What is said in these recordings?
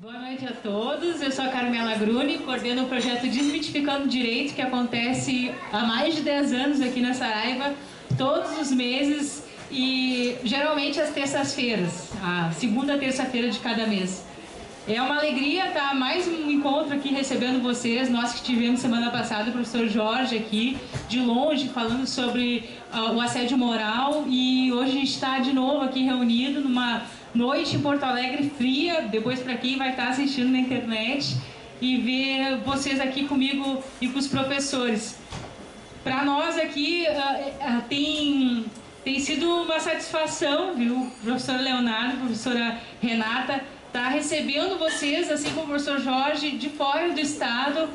Boa noite a todos, eu sou a Carmela Gruni, coordeno o projeto Desmitificando Direito, que acontece há mais de 10 anos aqui na Saraiva, todos os meses e geralmente às terças-feiras, a segunda terça-feira de cada mês. É uma alegria estar mais um encontro aqui recebendo vocês, nós que tivemos semana passada o professor Jorge aqui, de longe, falando sobre o assédio moral, e hoje a gente está de novo aqui reunido numa noite em Porto Alegre fria, depois para quem vai estar assistindo na internet, e ver vocês aqui comigo e com os professores. Para nós aqui tem sido uma satisfação, viu, professor Leonardo, professora Renata, tá recebendo vocês, assim como o professor Jorge, de fora do estado,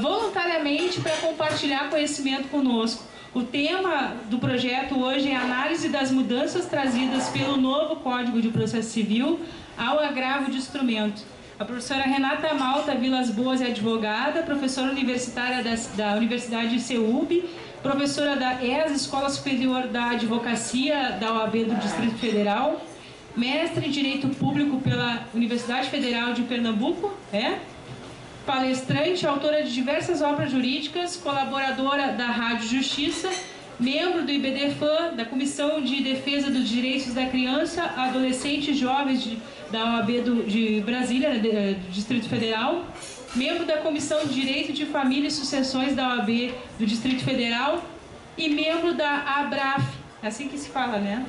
voluntariamente para compartilhar conhecimento conosco. O tema do projeto hoje é a análise das mudanças trazidas pelo novo Código de Processo Civil ao agravo de instrumento. A professora Renata Malta Vilas Boas é advogada, professora universitária da Universidade CEUB, professora da ES, Escola Superior da Advocacia da OAB do Distrito Federal, mestre em Direito Público pela Universidade Federal de Pernambuco, palestrante, autora de diversas obras jurídicas, colaboradora da Rádio Justiça, membro do IBDFAN, da Comissão de Defesa dos Direitos da Criança, Adolescente e Jovens da OAB de Brasília, do Distrito Federal, membro da Comissão de Direito de Família e Sucessões da OAB do Distrito Federal e membro da ABRAF, assim que se fala, né?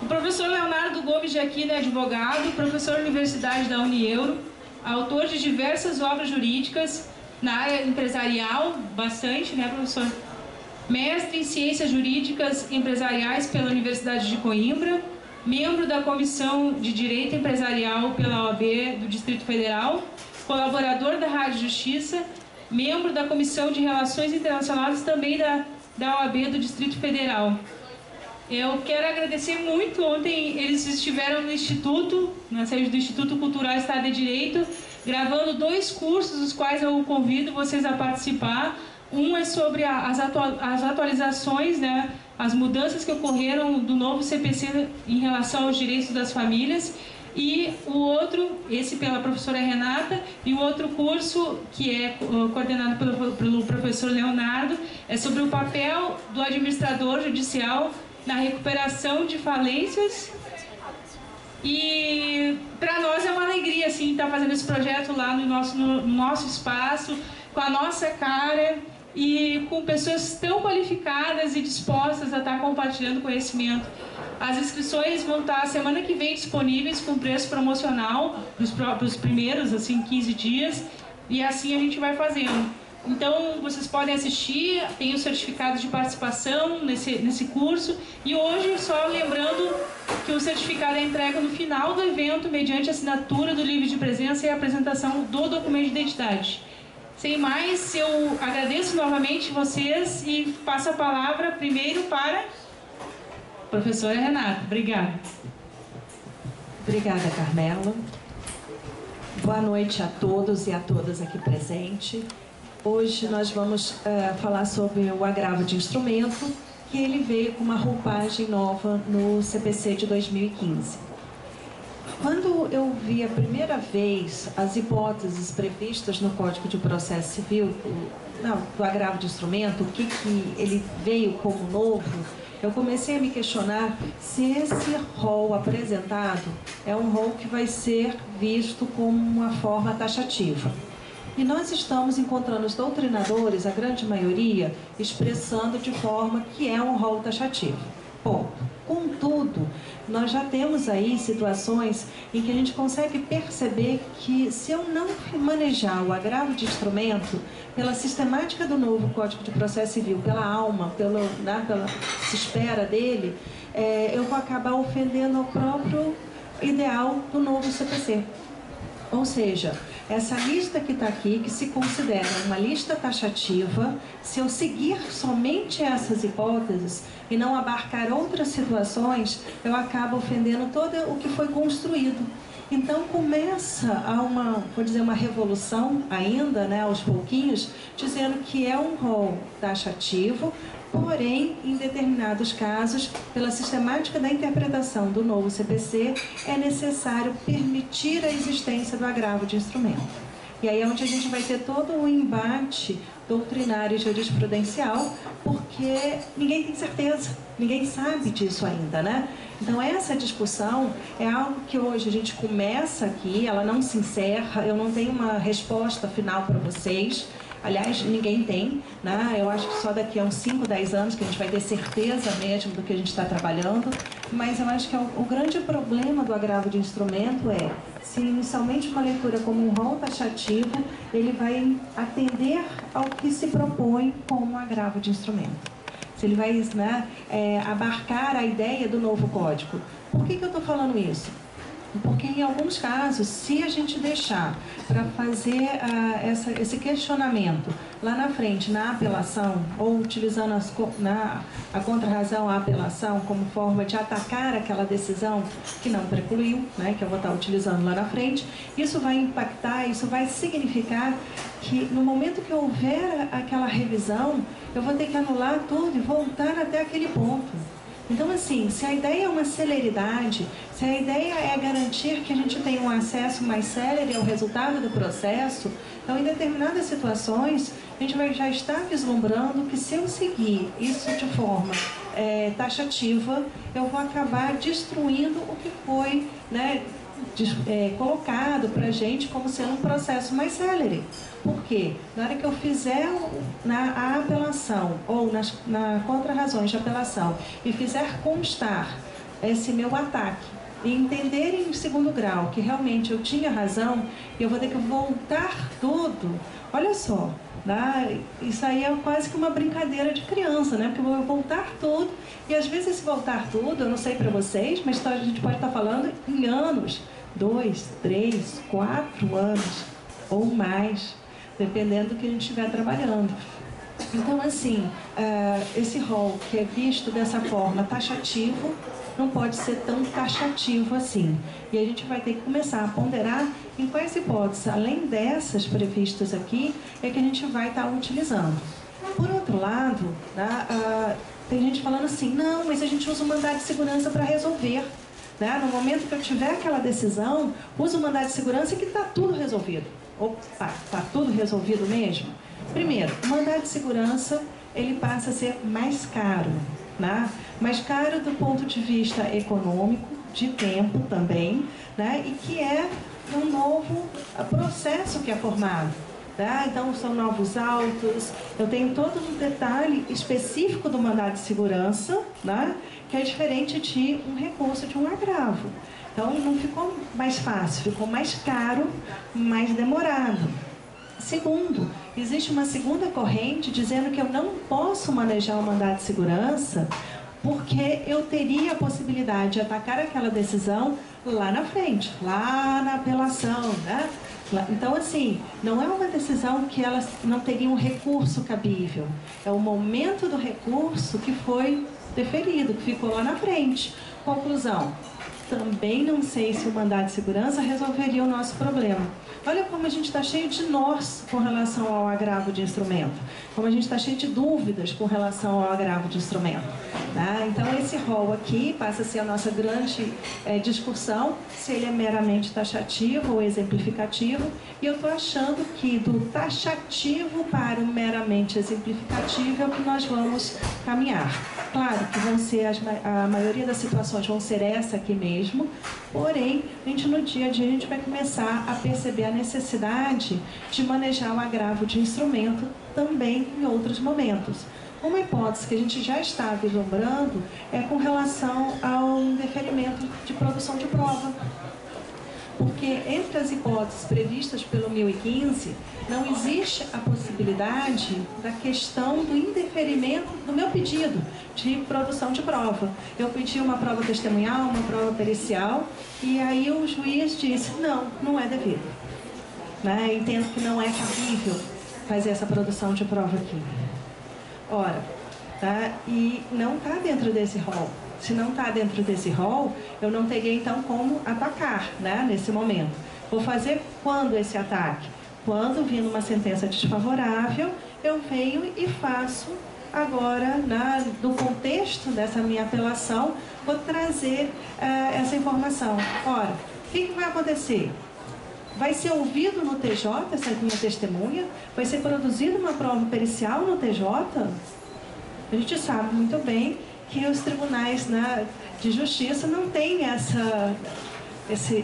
O professor Leonardo Gomes de Aquino é advogado, professor da Universidade da Unieuro, autor de diversas obras jurídicas na área empresarial, bastante, né, professor? Mestre em Ciências Jurídicas Empresariais pela Universidade de Coimbra, membro da Comissão de Direito Empresarial pela OAB do Distrito Federal, colaborador da Rádio Justiça, membro da Comissão de Relações Internacionais também da OAB do Distrito Federal. Eu quero agradecer muito, ontem eles estiveram no Instituto, na sede do Instituto Cultural Estado de Direito, gravando 2 cursos, os quais eu convido vocês a participar. Um é sobre as atualizações, né, as mudanças que ocorreram do novo CPC em relação aos direitos das famílias, e o outro, esse pela professora Renata, e o outro curso, que é coordenado pelo professor Leonardo, é sobre o papel do administrador judicial na recuperação de falências. E para nós é uma alegria assim, estar fazendo esse projeto lá no nosso espaço, com a nossa cara e com pessoas tão qualificadas e dispostas a estar compartilhando conhecimento. As inscrições vão estar semana que vem disponíveis com preço promocional para os primeiros 15 dias, e assim a gente vai fazendo. Então, vocês podem assistir, tem os certificados de participação nesse curso. E hoje, só lembrando que o certificado é entregue no final do evento, mediante assinatura do livro de presença e apresentação do documento de identidade. Sem mais, eu agradeço novamente vocês e passo a palavra primeiro para a professora Renata. Obrigada. Obrigada, Carmela. Boa noite a todos e a todas aqui presentes. Hoje nós vamos falar sobre o agravo de instrumento, que ele veio com uma roupagem nova no CPC de 2015. Quando eu vi a primeira vez as hipóteses previstas no Código de Processo Civil, do agravo de instrumento, o que ele veio como novo, eu comecei a me questionar se esse rol apresentado é um rol que vai ser visto como uma forma taxativa. E nós estamos encontrando os doutrinadores, a grande maioria, expressando de forma que é um rol taxativo. Ponto. Contudo, nós já temos aí situações em que a gente consegue perceber que, se eu não manejar o agravo de instrumento, pela sistemática do novo Código de Processo Civil, pela alma, pela se espera dele, eu vou acabar ofendendo o próprio ideal do novo CPC. Ou seja, essa lista que está aqui, que se considera uma lista taxativa, se eu seguir somente essas hipóteses e não abarcar outras situações, eu acabo ofendendo todo o que foi construído. Então começa a uma revolução ainda, né, aos pouquinhos, dizendo que é um rol taxativo, Porém, em determinados casos, pela sistemática da interpretação do novo CPC, é necessário permitir a existência do agravo de instrumento. E aí é onde a gente vai ter todo um embate doutrinário e jurisprudencial, porque ninguém tem certeza, ninguém sabe disso ainda, né? Então essa discussão é algo que hoje a gente começa aqui, ela não se encerra, eu não tenho uma resposta final para vocês. Aliás, ninguém tem, né? Eu acho que só daqui a uns 5, 10 anos que a gente vai ter certeza mesmo do que a gente está trabalhando. Mas eu acho que o grande problema do agravo de instrumento é, se inicialmente uma leitura como um rol taxativo, ele vai atender ao que se propõe como agravo de instrumento. Se ele vai, né, abarcar a ideia do novo código. Por que eu estou falando isso? Porque em alguns casos, se a gente deixar para fazer esse questionamento lá na frente, na apelação, ou utilizando a contrarrazão à apelação como forma de atacar aquela decisão que não precluiu, né, que eu vou estar utilizando lá na frente, isso vai impactar, isso vai significar que no momento que houver aquela revisão, eu vou ter que anular tudo e voltar até aquele ponto. Então, assim, se a ideia é uma celeridade, se a ideia é garantir que a gente tenha um acesso mais célere ao resultado do processo, então, em determinadas situações, a gente vai já estar vislumbrando que se eu seguir isso de forma taxativa, eu vou acabar destruindo o que foi, né, colocado para a gente como sendo um processo mais célere. Por quê? Na hora que eu fizer a apelação ou na contrarrazões de apelação e fizer constar esse meu ataque e entender em segundo grau que realmente eu tinha razão, eu vou ter que voltar tudo. Olha só, né? Isso aí é quase que uma brincadeira de criança, né? Porque eu vou voltar tudo e às vezes esse voltar tudo, eu não sei para vocês, mas a gente pode estar falando em anos, 2, 3, 4 anos ou mais, dependendo do que a gente estiver trabalhando. Então, assim, esse rol que é visto dessa forma taxativo, não pode ser tão taxativo assim. E a gente vai ter que começar a ponderar em quais hipóteses, além dessas previstas aqui, é que a gente vai estar utilizando. Por outro lado, né, tem gente falando assim, não, mas a gente usa o mandado de segurança para resolver. Né? No momento que eu tiver aquela decisão, usa o mandado de segurança que está tudo resolvido. Opa, está tudo resolvido mesmo? Primeiro, o mandado de segurança, ele passa a ser mais caro, né? Mais caro do ponto de vista econômico, de tempo também, né? E que é um novo processo que é formado. Tá? Então, são novos autos, eu tenho todo um detalhe específico do mandado de segurança, né? Que é diferente de um recurso de um agravo. Então, não ficou mais fácil, ficou mais caro, mais demorado. Segundo, existe uma segunda corrente dizendo que eu não posso manejar o mandado de segurança porque eu teria a possibilidade de atacar aquela decisão lá na frente, lá na apelação, né? Então, assim, não é uma decisão que ela não teria um recurso cabível. É o momento do recurso que foi deferido, que ficou lá na frente. Conclusão, também não sei se o mandado de segurança resolveria o nosso problema. Olha como a gente está cheio de nós com relação ao agravo de instrumento. Como a gente está cheio de dúvidas com relação ao agravo de instrumento. Tá? Então, esse rol aqui passa a ser a nossa grande discussão, se ele é meramente taxativo ou exemplificativo. E eu estou achando que do taxativo para o meramente exemplificativo é o que nós vamos caminhar. Claro que vão ser a maioria das situações vão ser essa aqui mesmo, porém, a gente no dia a dia a gente vai começar a perceber a necessidade de manejar o agravo de instrumento também em outros momentos. Uma hipótese que a gente já está vislumbrando é com relação ao indeferimento de produção de prova. Porque entre as hipóteses previstas pelo 1015, não existe a possibilidade da questão do indeferimento do meu pedido de produção de prova. Eu pedi uma prova testemunhal, uma prova pericial, e aí o juiz disse, não, não é devido. Né? Entendo que não é cabível fazer essa produção de prova aqui. Ora, tá? E não está dentro desse rol. Se não está dentro desse rol, eu não teria então como atacar, né, nesse momento. Vou fazer quando esse ataque? Quando, vindo uma sentença desfavorável, eu venho e faço agora, no contexto dessa minha apelação, vou trazer essa informação. Ora, o que vai acontecer? Vai ser ouvido no TJ essa minha testemunha? Vai ser produzida uma prova pericial no TJ? A gente sabe muito bem que os tribunais de justiça não têm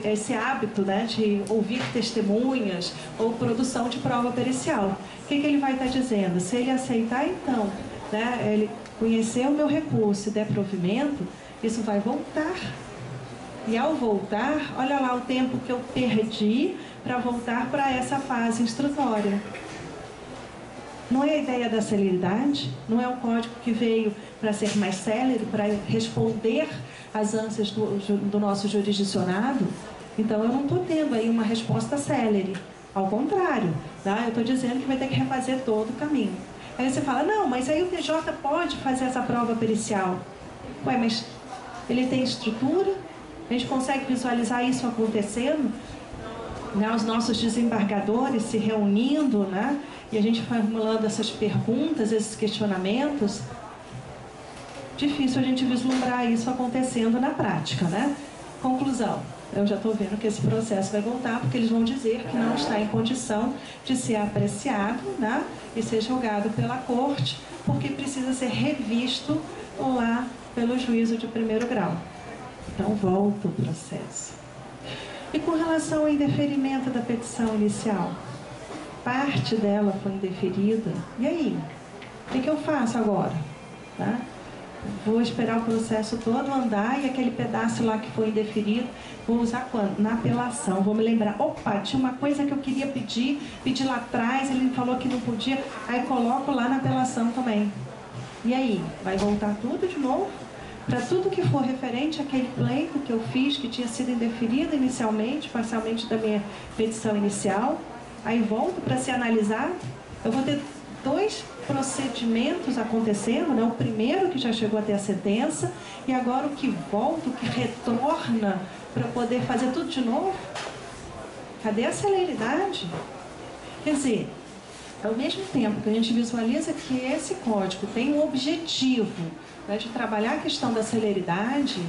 esse hábito, né, de ouvir testemunhas ou produção de prova pericial. O que ele vai estar dizendo? Se ele aceitar, então, né, ele conhecer o meu recurso e der provimento, isso vai voltar. E ao voltar, olha lá o tempo que eu perdi para voltar para essa fase instrutória. Não é a ideia da celeridade? Não é um código que veio para ser mais célere, para responder às ânsias do nosso jurisdicionado? Então, eu não estou tendo aí uma resposta célere. Ao contrário, tá? Eu estou dizendo que vai ter que refazer todo o caminho. Aí você fala, não, mas aí o TJ pode fazer essa prova pericial. Ué, mas ele tem estrutura? A gente consegue visualizar isso acontecendo? Né? Os nossos desembargadores se reunindo, né? E a gente formulando essas perguntas, esses questionamentos. Difícil a gente vislumbrar isso acontecendo na prática, né? Conclusão. Eu já estou vendo que esse processo vai voltar, porque eles vão dizer que não está em condição de ser apreciado, né? E ser julgado pela corte, porque precisa ser revisto lá pelo juízo de primeiro grau. Então, volta o processo. E com relação ao indeferimento da petição inicial? Parte dela foi indeferida. E aí? O que eu faço agora? Tá? Vou esperar o processo todo andar e aquele pedaço lá que foi indeferido, vou usar quando? Na apelação. Vou me lembrar, opa, tinha uma coisa que eu queria pedir lá atrás, ele falou que não podia, aí coloco lá na apelação também. E aí? Vai voltar tudo de novo? Para tudo que for referente àquele pleito que eu fiz, que tinha sido indeferido inicialmente, parcialmente da minha petição inicial, aí volto para ser analisado, eu vou ter dois procedimentos acontecendo, né? O primeiro que já chegou até a sentença e agora o que volta, o que retorna para poder fazer tudo de novo. Cadê a celeridade? Quer dizer, ao mesmo tempo que a gente visualiza que esse código tem um objetivo, né, de trabalhar a questão da celeridade,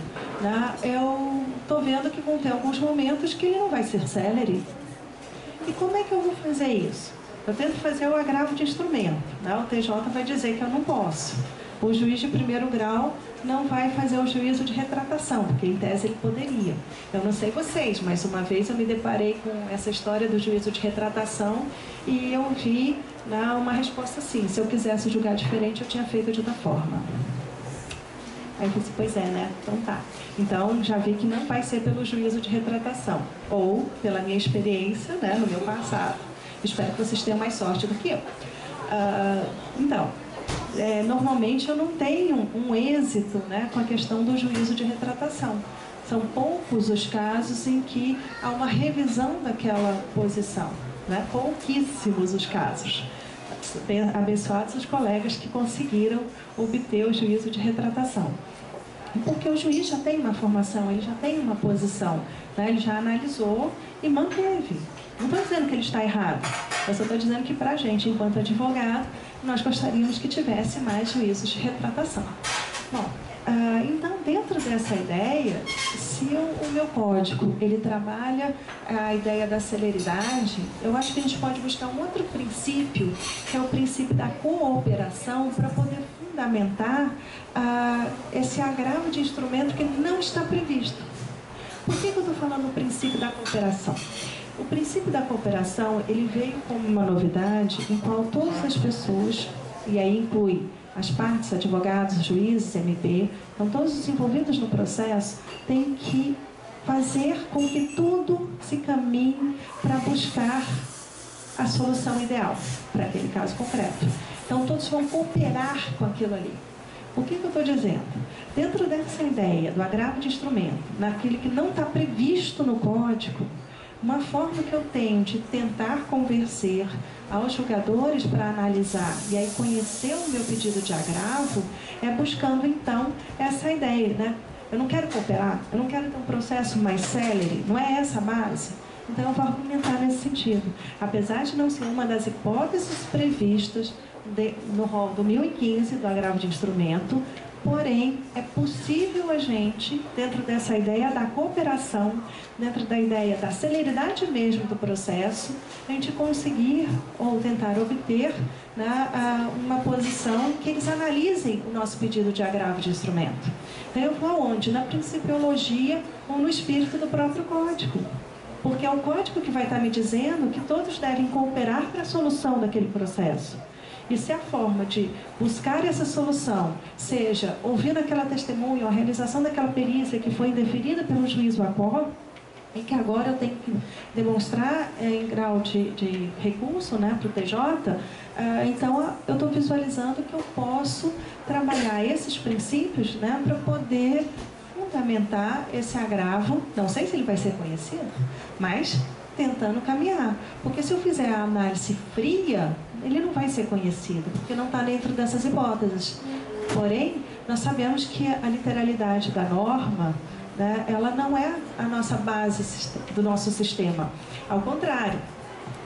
né, eu estou vendo que vão ter alguns momentos que ele não vai ser célere. E como é que eu vou fazer isso? Eu tento fazer o agravo de instrumento, né? O TJ vai dizer que eu não posso. O juiz de primeiro grau não vai fazer o juízo de retratação, porque em tese ele poderia. Eu não sei vocês, mas uma vez eu me deparei com essa história do juízo de retratação e eu vi, né, uma resposta assim, se eu quisesse julgar diferente, eu tinha feito de outra forma. Aí eu disse, pois é, né? Então tá. Então, já vi que não vai ser pelo juízo de retratação, ou pela minha experiência, né, no meu passado. Espero que vocês tenham mais sorte do que eu. Então, normalmente eu não tenho um êxito, né, com a questão do juízo de retratação. São poucos os casos em que há uma revisão daquela posição, né? Pouquíssimos os casos. Abençoados os colegas que conseguiram obter o juízo de retratação. Porque o juiz já tem uma formação, ele já tem uma posição, né? Ele já analisou e manteve. Não estou dizendo que ele está errado, eu só estou dizendo que para a gente, enquanto advogado, nós gostaríamos que tivesse mais juízos de retratação. Bom, então, dentro dessa ideia, se o meu código ele trabalha a ideia da celeridade, eu acho que a gente pode buscar um outro princípio, que é o princípio da cooperação, para poder fundamentar esse agravo de instrumento que não está previsto. Por que eu estou falando do princípio da cooperação? O princípio da cooperação, ele veio como uma novidade em qual todas as pessoas, e aí inclui as partes, advogados, juízes, MP, então todos os envolvidos no processo têm que fazer com que tudo se caminhe para buscar a solução ideal para aquele caso concreto. Então todos vão cooperar com aquilo ali. O que eu estou dizendo? Dentro dessa ideia do agravo de instrumento, naquele que não está previsto no código, uma forma que eu tenho de tentar convencer aos julgadores para analisar e aí conhecer o meu pedido de agravo é buscando, então, essa ideia, né? Eu não quero cooperar, eu não quero ter um processo mais célere, não é essa a base? Então, eu vou argumentar nesse sentido. Apesar de não ser uma das hipóteses previstas no rol do 1015 do agravo de instrumento, porém é possível a gente, dentro dessa ideia da cooperação, dentro da ideia da celeridade mesmo do processo, a gente conseguir ou tentar obter, né, uma posição que eles analisem o nosso pedido de agravo de instrumento. Então eu vou aonde? Na principiologia ou no espírito do próprio código. Porque é o código que vai estar me dizendo que todos devem cooperar para a solução daquele processo. E se a forma de buscar essa solução seja ouvindo aquela testemunha ou a realização daquela perícia que foi indeferida pelo juiz Wapó, e que agora eu tenho que demonstrar em grau de recurso, né, para o TJ, então eu estou visualizando que eu posso trabalhar esses princípios, né, para poder fundamentar esse agravo. Não sei se ele vai ser conhecido, mas tentando caminhar. Porque se eu fizer a análise fria, ele não vai ser conhecido, porque não está dentro dessas hipóteses. Porém, nós sabemos que a literalidade da norma, né, ela não é a nossa base do nosso sistema. Ao contrário,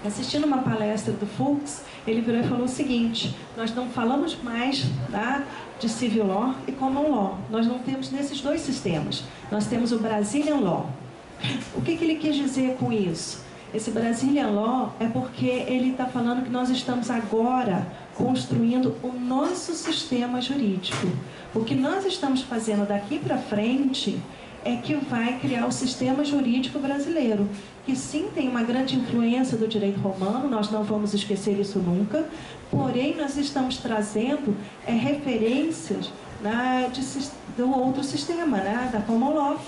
assistindo uma palestra do Fuchs, ele virou e falou o seguinte: nós não falamos mais, tá, de civil law e common law. Nós não temos nesses dois sistemas. Nós temos o Brazilian law. O que ele quis dizer com isso? Esse Brazilian law é porque ele está falando que nós estamos agora construindo o nosso sistema jurídico. O que nós estamos fazendo daqui para frente é que vai criar o sistema jurídico brasileiro, que sim tem uma grande influência do direito romano, nós não vamos esquecer isso nunca, porém nós estamos trazendo referências, né, do outro sistema, né, da common law.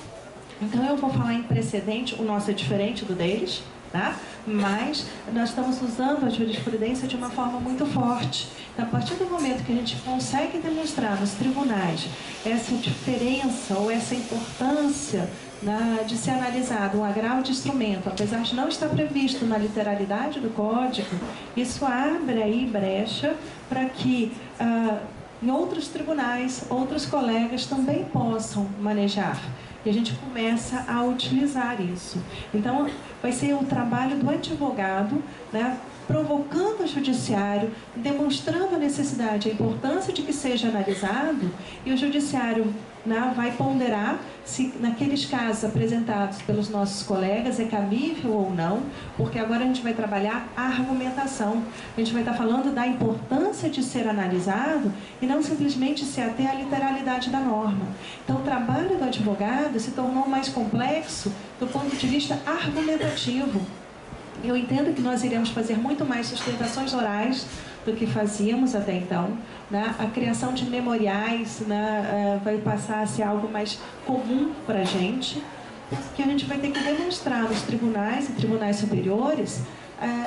Então eu vou falar em precedente, o nosso é diferente do deles, tá? Mas nós estamos usando a jurisprudência de uma forma muito forte. Então, a partir do momento que a gente consegue demonstrar nos tribunais essa diferença ou essa importância, né, de ser analisado um agravo de instrumento, apesar de não estar previsto na literalidade do código, isso abre aí brecha para que em outros tribunais, outros colegas também possam manejar. E a gente começa a utilizar isso. Então, vai ser o trabalho do advogado, né, provocando o judiciário, demonstrando a necessidade, a importância de que seja analisado, e o judiciário, né, vai ponderar se naqueles casos apresentados pelos nossos colegas é cabível ou não, porque agora a gente vai trabalhar a argumentação. A gente vai estar falando da importância de ser analisado e não simplesmente se ater à literalidade da norma. Então, o trabalho do advogado se tornou mais complexo do ponto de vista argumentativo. Eu entendo que nós iremos fazer muito mais sustentações orais do que fazíamos até então, né? A criação de memoriais, né, vai passar a ser algo mais comum para a gente, que a gente vai ter que demonstrar nos tribunais e tribunais superiores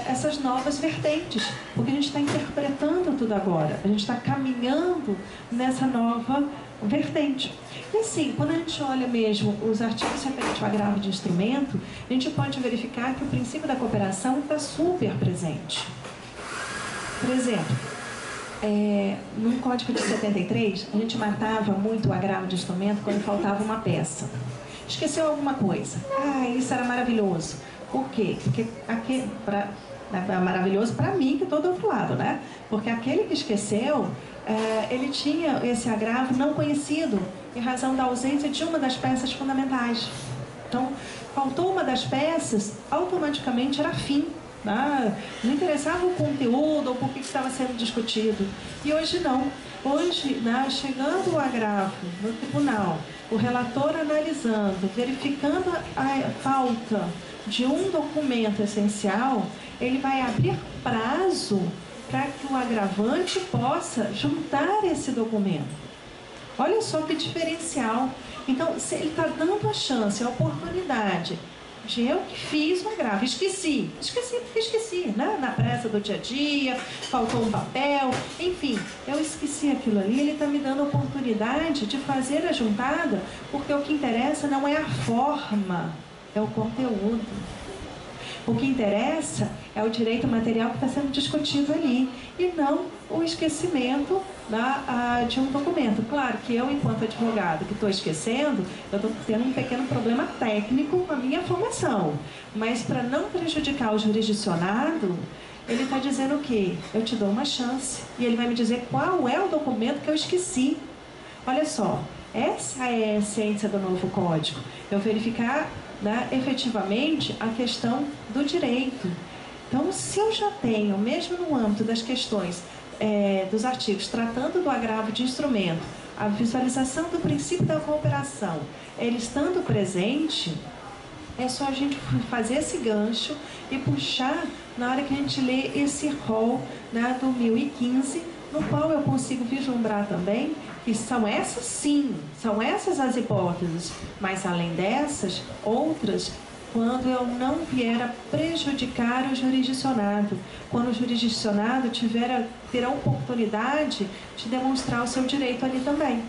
essas novas vertentes, porque a gente está interpretando tudo agora, a gente está caminhando nessa nova vertente. E assim, quando a gente olha mesmo os artigos referentes ao agravo de instrumento, a gente pode verificar que o princípio da cooperação está super presente. Por exemplo, no Código de 73, a gente matava muito o agravo de instrumento quando faltava uma peça. Esqueceu alguma coisa. Isso era maravilhoso. Por quê? Porque é maravilhoso para mim, que estou do outro lado, né? Porque aquele que esqueceu, ele tinha esse agravo não conhecido, em razão da ausência de uma das peças fundamentais. Então, faltou uma das peças, automaticamente era fim. Não interessava o conteúdo ou por que estava sendo discutido. E hoje não. Hoje, chegando o agravo no tribunal, o relator analisando, verificando a falta de um documento essencial, ele vai abrir prazo para que o agravante possa juntar esse documento. Olha só que diferencial. Então, se ele está dando a chance, a oportunidade de eu que fiz o agravo, esqueci, né? Na pressa do dia a dia, faltou um papel, enfim, eu esqueci aquilo ali, ele está me dando a oportunidade de fazer a juntada, porque o que interessa não é a forma, é o conteúdo. O que interessa é o direito material que está sendo discutido ali, e não o esquecimento de um documento. Claro que eu, enquanto advogado, que estou esquecendo, eu estou tendo um pequeno problema técnico com a minha formação. Mas, para não prejudicar o jurisdicionado, ele está dizendo o quê? Eu te dou uma chance. E ele vai me dizer qual é o documento que eu esqueci. Olha só, essa é a essência do novo código. Eu verificar, né, efetivamente a questão do direito. Então, se eu já tenho, mesmo no âmbito das questões dos artigos tratando do agravo de instrumento, a visualização do princípio da cooperação, ele estando presente, é só a gente fazer esse gancho e puxar na hora que a gente lê esse rol, né, do 1015, no qual eu consigo vislumbrar também que são essas, sim, são essas as hipóteses, mas além dessas, outras, quando eu não vier a prejudicar o jurisdicionado, quando o jurisdicionado ter a oportunidade de demonstrar o seu direito ali também.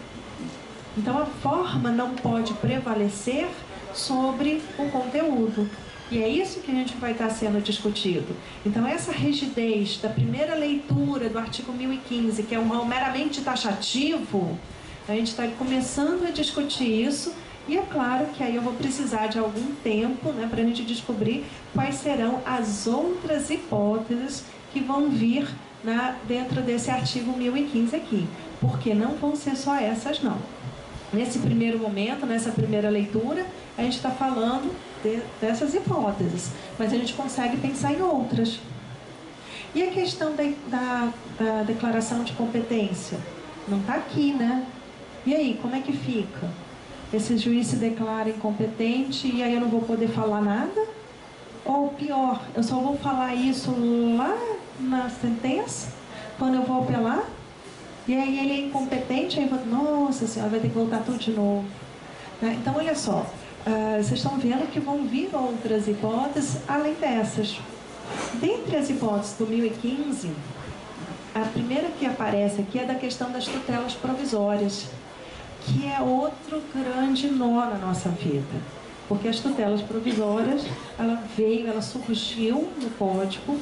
Então, a forma não pode prevalecer sobre o conteúdo. E é isso que a gente vai estar sendo discutido. Então, essa rigidez da primeira leitura do artigo 1015, que é um rol meramente taxativo, a gente está começando a discutir isso, e é claro que aí eu vou precisar de algum tempo, né, para a gente descobrir quais serão as outras hipóteses que vão vir dentro desse artigo 1015 aqui, porque não vão ser só essas, não. Nesse primeiro momento, nessa primeira leitura, a gente está falando dessas hipóteses, mas a gente consegue pensar em outras. E a questão da declaração de competência? Não está aqui, né? E aí, como é que fica? Esse juiz se declara incompetente e aí eu não vou poder falar nada? Ou pior, eu só vou falar isso lá na sentença, quando eu vou apelar? E aí ele é incompetente, aí eu vou, nossa senhora, vai ter que voltar tudo de novo. Então, olha só, vocês estão vendo que vão vir outras hipóteses além dessas. Dentre as hipóteses do 1015, a primeira que aparece aqui é da questão das tutelas provisórias, que é outro grande nó na nossa vida. Porque as tutelas provisórias, ela surgiu no código,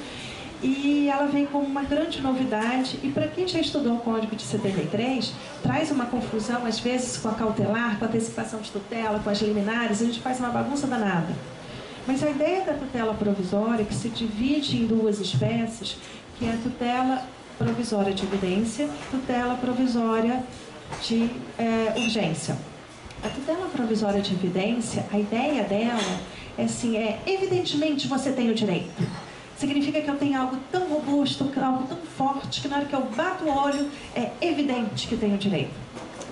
e ela vem como uma grande novidade, e para quem já estudou o Código de 73, traz uma confusão, às vezes, com a cautelar, com a antecipação de tutela, com as liminares, a gente faz uma bagunça danada. Mas a ideia da tutela provisória, que se divide em duas espécies, que é a tutela provisória de evidência e tutela provisória de urgência. A tutela provisória de evidência, a ideia dela é assim, evidentemente você tem o direito. Significa que eu tenho algo tão robusto, algo tão forte, que na hora que eu bato o olho, é evidente que tenho direito.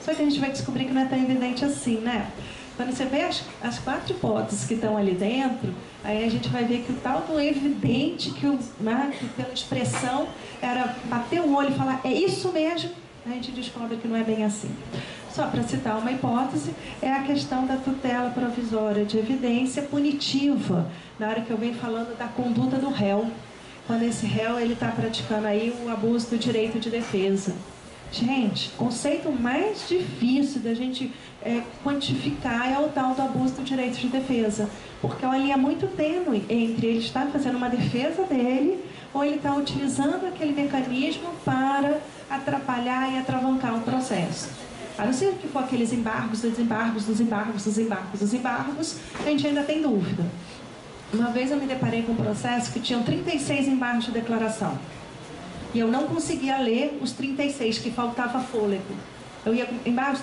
Só que a gente vai descobrir que não é tão evidente assim, né? Quando você vê as 4 hipóteses que estão ali dentro, aí a gente vai ver que o tal do evidente, que pela expressão, era bater o olho e falar, é isso mesmo, a gente descobre que não é bem assim. Só para citar uma hipótese, é a questão da tutela provisória de evidência punitiva, na hora que eu venho falando da conduta do réu, quando esse réu está praticando aí o abuso do direito de defesa. Gente, o conceito mais difícil da gente quantificar é o tal do abuso do direito de defesa, porque é uma linha muito tênue entre ele estar fazendo uma defesa dele ou ele está utilizando aquele mecanismo para atrapalhar e atravancar o processo. A não ser que for aqueles embargos, desembargos, a gente ainda tem dúvida. Uma vez eu me deparei com um processo que tinham 36 embargos de declaração. E eu não conseguia ler os 36, que faltava fôlego. Eu ia com embargos,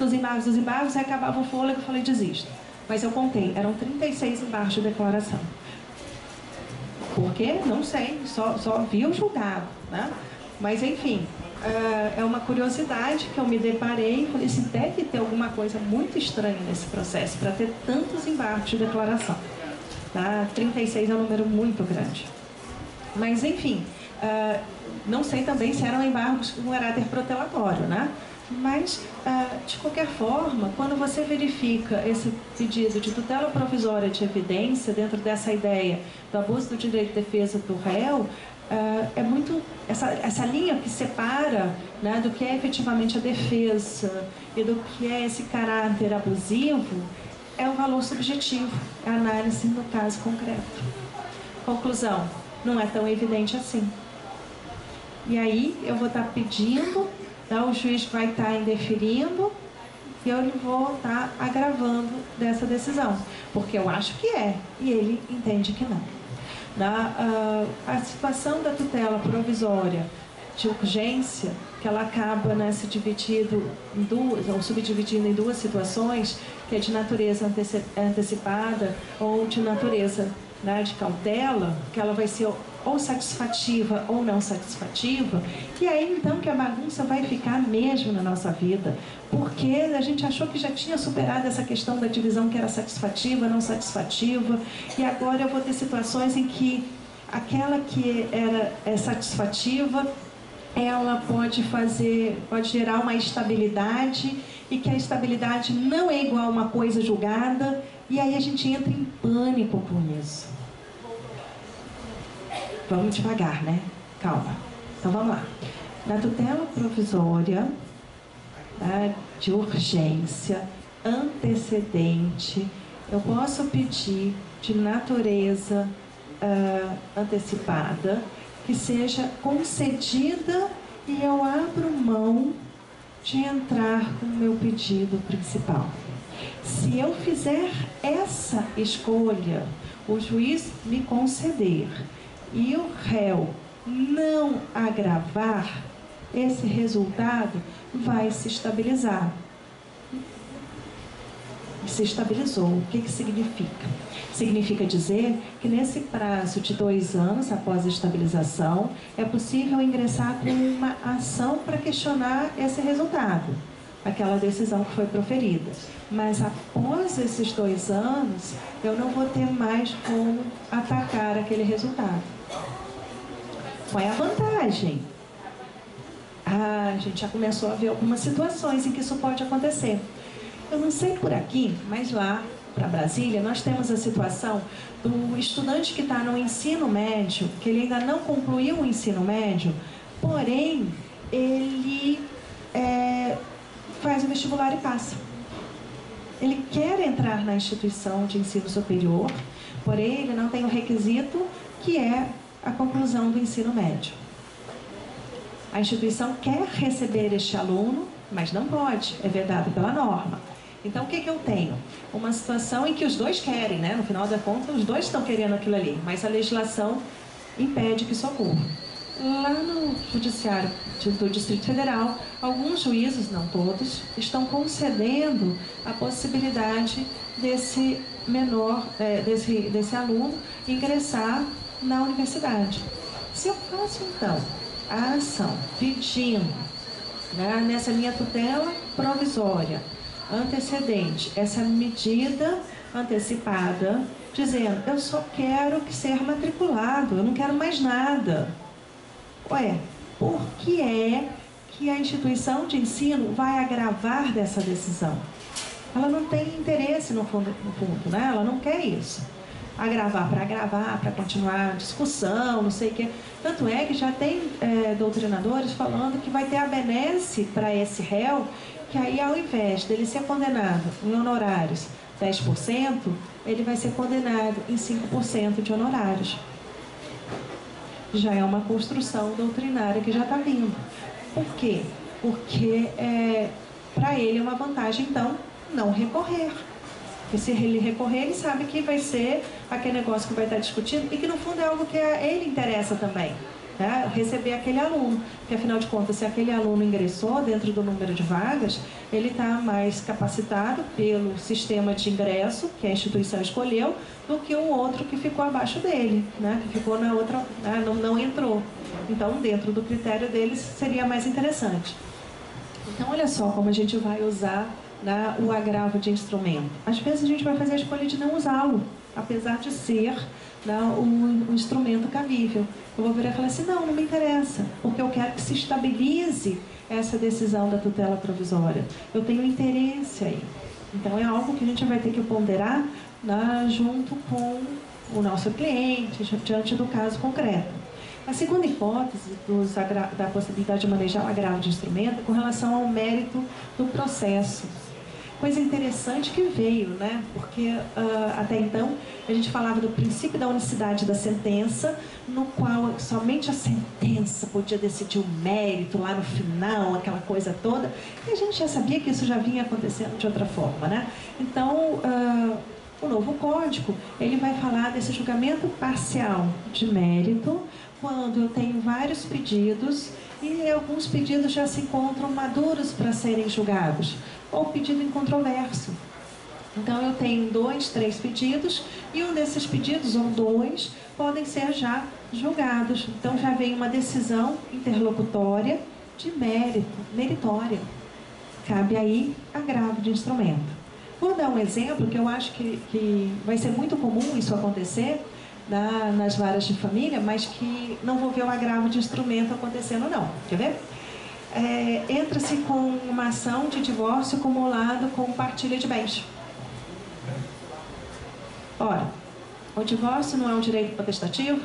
e acabava o fôlego, eu falei, desisto. Mas eu contei, eram 36 embargos de declaração. Por quê? Não sei, só vi o julgado, né? Mas, enfim, é uma curiosidade que eu me deparei e falei assim, deve ter alguma coisa muito estranha nesse processo para ter tantos embargos de declaração. Tá? 36 é um número muito grande. Mas, enfim, não sei também se eram embargos com caráter protelatório, né? Mas, de qualquer forma, quando você verifica esse pedido de tutela provisória de evidência dentro dessa ideia do abuso do direito de defesa do réu, é muito essa linha que separa, né, do que é efetivamente a defesa e do que é esse caráter abusivo, é o valor subjetivo, a análise no caso concreto. Conclusão, não é tão evidente assim. E aí eu vou estar pedindo, né, o juiz vai estar indeferindo e eu vou estar agravando dessa decisão, porque eu acho que é e ele entende que não. A situação da tutela provisória de urgência, que ela acaba, né, se dividindo em duas, ou subdividindo em duas situações, que é de natureza antecipada ou de natureza, né, de cautela, que ela vai ser ou satisfativa ou não satisfativa, e aí então que a bagunça vai ficar mesmo na nossa vida, porque a gente achou que já tinha superado essa questão da divisão que era satisfativa, não satisfativa, e agora eu vou ter situações em que aquela que é satisfativa, ela pode gerar uma estabilidade, e que a estabilidade não é igual a uma coisa julgada, e aí a gente entra em pânico com isso. Vamos devagar, né? Calma. Então vamos lá. Na tutela provisória, tá, de urgência, antecedente, eu posso pedir de natureza antecipada, que seja concedida e eu abro mão de entrar com o meu pedido principal. Se eu fizer essa escolha, o juiz me conceder e o réu não agravar, esse resultado vai se estabilizar. Se estabilizou. O que significa? Significa dizer que nesse prazo de 2 anos após a estabilização, é possível ingressar com uma ação para questionar esse resultado, aquela decisão que foi proferida. Mas após esses 2 anos, eu não vou ter mais como atacar aquele resultado. Qual é a vantagem? A gente já começou a ver algumas situações em que isso pode acontecer. Eu não sei por aqui, mas lá para Brasília, nós temos a situação do estudante que está no ensino médio, que ele ainda não concluiu o ensino médio, porém, ele faz o vestibular e passa. Ele quer entrar na instituição de ensino superior, porém, ele não tem o requisito que é a conclusão do ensino médio. A instituição quer receber este aluno, mas não pode, é vedado pela norma. Então, o que eu tenho? Uma situação em que os dois querem, né? No final da conta, os dois estão querendo aquilo ali, mas a legislação impede que isso ocorra. Lá no Judiciário do Distrito Federal, alguns juízes, não todos, estão concedendo a possibilidade desse menor, desse aluno ingressar na universidade. Se eu faço, então, a ação pedindo, né, nessa minha tutela provisória, antecedente, essa medida antecipada, dizendo, eu só quero ser matriculado, eu não quero mais nada. Ué, por que é que a instituição de ensino vai agravar dessa decisão? Ela não tem interesse no fundo, né? Ela não quer isso. Agravar, para continuar a discussão, não sei o quê. Tanto é que já tem doutrinadores falando que vai ter a benesse para esse réu, que aí ao invés dele ser condenado em honorários 10%, ele vai ser condenado em 5% de honorários. Já é uma construção doutrinária que já está vindo. Por quê? Porque para ele é uma vantagem, então, não recorrer. Porque se ele recorrer, ele sabe que vai ser aquele negócio que vai estar discutindo e que no fundo é algo que a ele interessa também, né? Receber aquele aluno, porque afinal de contas, se aquele aluno ingressou dentro do número de vagas, ele está mais capacitado pelo sistema de ingresso que a instituição escolheu do que o outro que ficou abaixo dele, né? Que ficou na outra, né? não entrou. Então, dentro do critério deles, seria mais interessante. Então, olha só como a gente vai usar, né, o agravo de instrumento. Às vezes a gente vai fazer a escolha de não usá-lo, apesar de ser, né, um instrumento cabível. Eu vou virar e falar assim, não me interessa, porque eu quero que se estabilize essa decisão da tutela provisória. Eu tenho interesse aí. Então é algo que a gente vai ter que ponderar, né, junto com o nosso cliente, diante do caso concreto. A segunda hipótese da possibilidade de manejar o agravo de instrumento é com relação ao mérito do processo. coisa interessante que veio, né? Porque até então a gente falava do princípio da unicidade da sentença, no qual somente a sentença podia decidir o mérito lá no final, aquela coisa toda, e a gente já sabia que isso já vinha acontecendo de outra forma, né? Então, o novo código, ele vai falar desse julgamento parcial de mérito, quando eu tenho vários pedidos e alguns pedidos já se encontram maduros para serem julgados, ou pedido incontroverso. Então, eu tenho 2, 3 pedidos, e um desses pedidos, ou 2, podem ser já julgados. Então, já vem uma decisão interlocutória de mérito, meritória. Cabe aí agravo de instrumento. Vou dar um exemplo que eu acho que vai ser muito comum isso acontecer nas varas de família, mas que não vou ver o agravo de instrumento acontecendo não. Quer ver? Entra-se com uma ação de divórcio acumulado com partilha de bens. Ora, o divórcio não é um direito potestativo?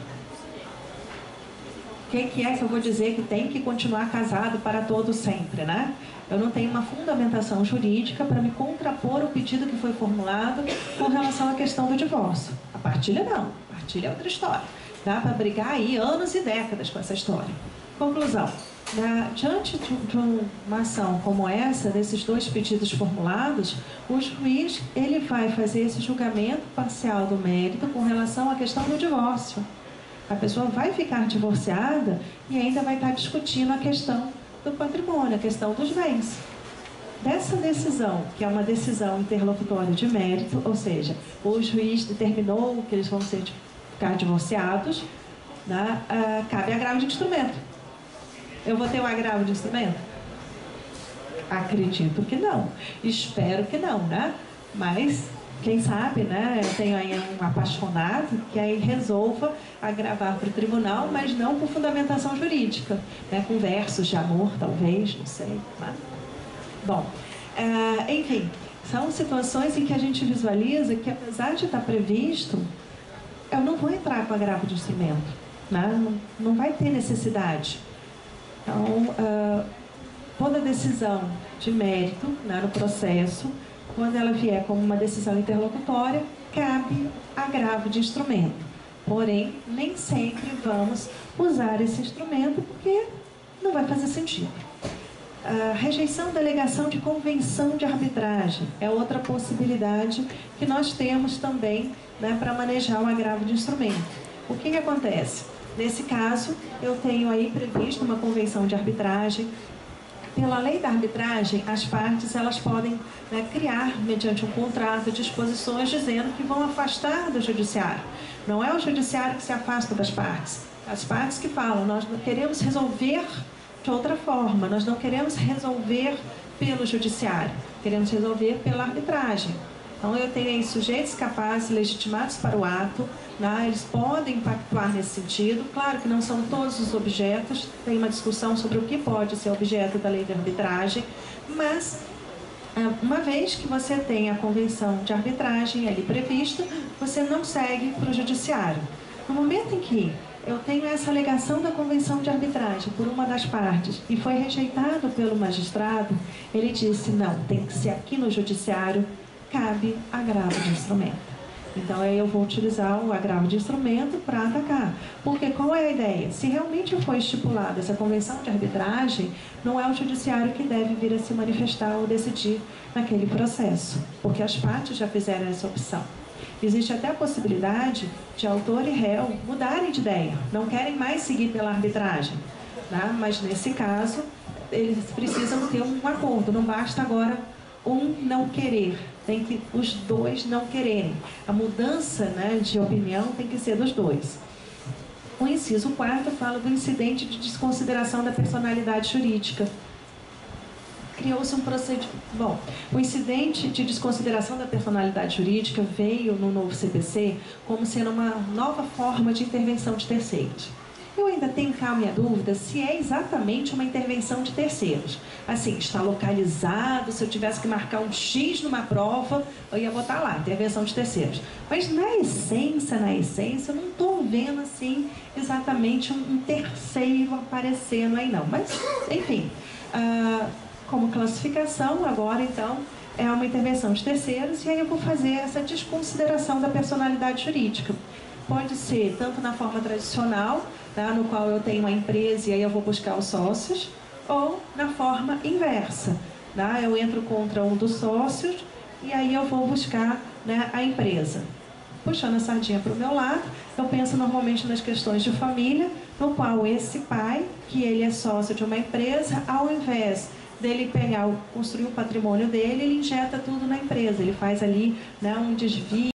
O que é que eu vou dizer que tem que continuar casado para todo sempre, né? Eu não tenho uma fundamentação jurídica para me contrapor o pedido que foi formulado com relação à questão do divórcio. A partilha não. A partilha é outra história. Dá para brigar aí anos e décadas com essa história. Conclusão. Diante de uma ação como essa, desses 2 pedidos formulados, o juiz ele vai fazer esse julgamento parcial do mérito com relação à questão do divórcio. A pessoa vai ficar divorciada e ainda vai estar discutindo a questão do patrimônio, a questão dos bens. Dessa decisão, que é uma decisão interlocutória de mérito, ou seja, o juiz determinou que eles vão ficar divorciados, né? Cabe agravo de instrumento. Eu vou ter um agravo de instrumento? Acredito que não. Espero que não, né? Mas, quem sabe, né? Eu tenho aí um apaixonado que aí resolva agravar para o tribunal, mas não por fundamentação jurídica, né? Com versos de amor, talvez, não sei. Mas... Bom, enfim, são situações em que a gente visualiza que, apesar de estar previsto, eu não vou entrar com agravo de instrumento, né? Não vai ter necessidade. Então, toda decisão de mérito, né, no processo, quando ela vier como uma decisão interlocutória, cabe agravo de instrumento. Porém, nem sempre vamos usar esse instrumento porque não vai fazer sentido. A rejeição da alegação de convenção de arbitragem é outra possibilidade que nós temos também, né, para manejar o agravo de instrumento. O que acontece? Nesse caso, eu tenho aí previsto uma convenção de arbitragem. Pela lei da arbitragem, as partes elas podem, né, criar, mediante um contrato, disposições dizendo que vão afastar do judiciário. Não é o judiciário que se afasta das partes. As partes que falam, nós não queremos resolver de outra forma, nós não queremos resolver pelo judiciário, queremos resolver pela arbitragem. Então, eu tenho aí sujeitos capazes, legitimados para o ato, né? Eles podem pactuar nesse sentido. Claro que não são todos os objetos, tem uma discussão sobre o que pode ser objeto da lei de arbitragem, mas, uma vez que você tem a convenção de arbitragem ali prevista, você não segue para o judiciário. No momento em que eu tenho essa alegação da convenção de arbitragem por uma das partes e foi rejeitado pelo magistrado, ele disse, não, tem que ser aqui no judiciário, cabe agravo de instrumento. Então, aí eu vou utilizar o agravo de instrumento para atacar. Porque qual é a ideia? Se realmente foi estipulada essa convenção de arbitragem, não é o judiciário que deve vir a se manifestar ou decidir naquele processo, porque as partes já fizeram essa opção. Existe até a possibilidade de autor e réu mudarem de ideia, não querem mais seguir pela arbitragem, tá? Mas nesse caso, eles precisam ter um acordo, não basta agora um não querer, tem que os dois não quererem. A mudança, né, de opinião tem que ser dos dois. O inciso 4 fala do incidente de desconsideração da personalidade jurídica. Criou-se um procedimento... Bom, o incidente de desconsideração da personalidade jurídica veio no novo CPC como sendo uma nova forma de intervenção de terceiros. Eu ainda tenho cá a minha dúvida se é exatamente uma intervenção de terceiros. Assim, está localizado, se eu tivesse que marcar um X numa prova, eu ia botar lá, intervenção de terceiros. Mas na essência, eu não estou vendo assim exatamente um terceiro aparecendo aí não. Mas, enfim, como classificação, agora então, é uma intervenção de terceiros, e aí eu vou fazer essa desconsideração da personalidade jurídica. Pode ser tanto na forma tradicional, tá, no qual eu tenho uma empresa e aí eu vou buscar os sócios, ou na forma inversa, tá? Eu entro contra um dos sócios e aí eu vou buscar, né, a empresa. Puxando a sardinha para o meu lado, eu penso normalmente nas questões de família, no qual esse pai, que ele é sócio de uma empresa, ao invés dele pegar, construir o patrimônio dele, ele injeta tudo na empresa, ele faz ali, né, um desvio,